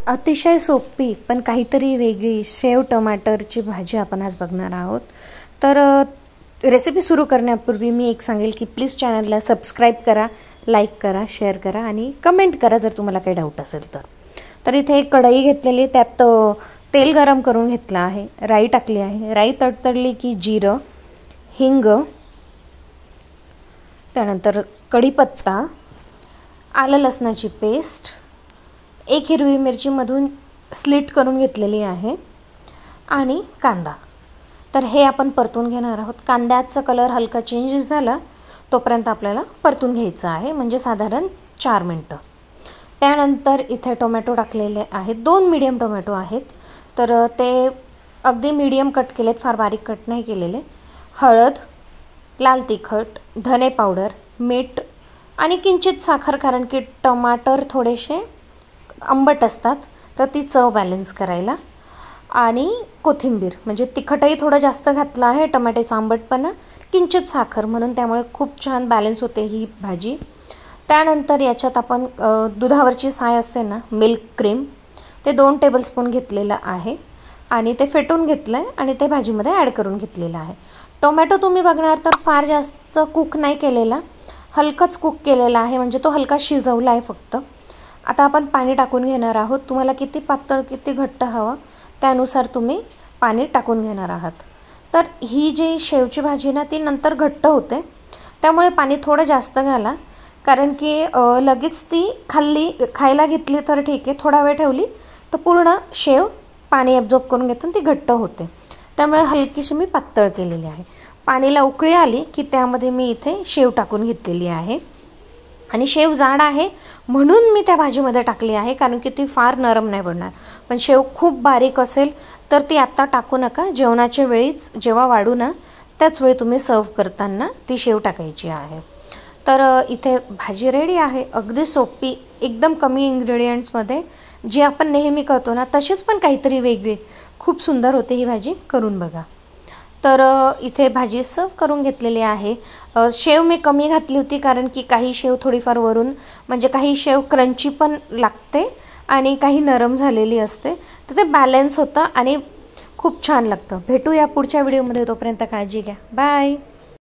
अतिशय सोपी पण काहीतरी वेगळी शेव टमाटरची भाजी आपण आज बघणार आहोत। तर रेसिपी सुरू करण्यापूर्वी मी एक सांगेल की प्लीज चॅनलला सबस्क्राइब करा, लाईक करा, शेअर करा आणि कमेंट करा जर तुम्हाला काही डाऊट असेल तर। तर इथे एक कढई घेतलेली, त्यात तेल गरम करून घेतलं आहे, राई टाकली आहे। राई तडतडली की जिरं, हिंग, त्यानंतर कढीपत्ता, आलं लसणाची पेस्ट, एक हिरवी मिरची मधून स्लिट करून घेतलेली आहे आणि कांदा। तर हे आपण परतून घेणार आहोत। कांद्याचा कलर हलका चेंज झाला तोपर्यंत आपल्याला परतून घ्यायचं आहे, म्हणजे साधारण 4 मिनिटं। त्यानंतर इथे टोमॅटो टाकलेले आहेत, 2 मीडियम टोमॅटो आहेत, तर ते अगदी मीडियम कट केलेत, फार बारीक कट नाही केलेले। हळद, लाल तिखट, धने पावडर, मीठ आणि किंचित साखर, कारण की टमाटर थोडेसे आंबट असतात तर ती चव बॅलन्स करायला, आणि कोथिंबीर, म्हणजे तिखटही थोडं जास्त घातलं आहे, टमाट्याचा आंबटपणा, किंचित साखर, म्हणून त्यामुळे खूप छान बॅलन्स होते ही भाजी। त्यानंतर याच्यात आपण दुधावरची साय असते ना, मिल्क क्रीम, ते 2 टेबलस्पून घेतलेलं आहे आणि ते फेटून घेतलं आहे आणि ते भाजीमध्ये ॲड करून घेतलेलं आहे। टोमॅटो तुम्ही बघणार तर फार जास्त कुक नाही केलेला, हलकाच कुक केलेला आहे, म्हणजे तो हलका शिजवला आहे फक्त। आता आपण पाणी टाकून घेणार आहोत। तुम्हाला किती पातळ किती घट्ट हवं त्यानुसार तुम्ही पाणी टाकून घेणार आहात। तर ही जी शेवची भाजी ना ती नंतर घट्ट होते, त्यामुळे पाणी थोडं जास्त घाला, कारण की लगेच ती खायला घेतली तर ठीक आहे, थोडा वेळ ठेवली तर पूर्ण शेव पाणी ॲब्झॉर्ब करून घेते आणि ती घट्ट होते, त्यामुळे हलकीशी मी पातळ केलेली आहे। पाणीला उकळी आली की त्यामध्ये मी इथे शेव टाकून घेतलेली आहे, आणि शेव जाड आहे म्हणून मी त्या भाजीमध्ये टाकली आहे, कारण की ती फार नरम नाही बनणार। पण शेव खूप बारीक असेल तर ती आत्ता टाकू नका, जेवणाच्या वेळीच जेव्हा वाढू ना त्याच वेळी तुम्ही सर्व करताना ती शेव टाकायची आहे। तर इथे भाजी रेडी आहे, अगदी सोपी, एकदम कमी इन्ग्रेडियंट्समध्ये, जी आपण नेहमी करतो ना तशीच पण काहीतरी वेगळी, खूप सुंदर होते ही भाजी, करून बघा। तर इथे भाजी सर्व करून घेतलेली आहे। शेव मी कमी घातली होती, कारण की काही शेव थोडीफार वरून, म्हणजे काही शेव क्रंची पण लागते आणि काही नरम झालेली असते, तर ते बॅलन्स होतं आणि खूप छान लागतं। भेटूया पुढच्या व्हिडिओमध्ये, तोपर्यंत काळजी घ्या, बाय।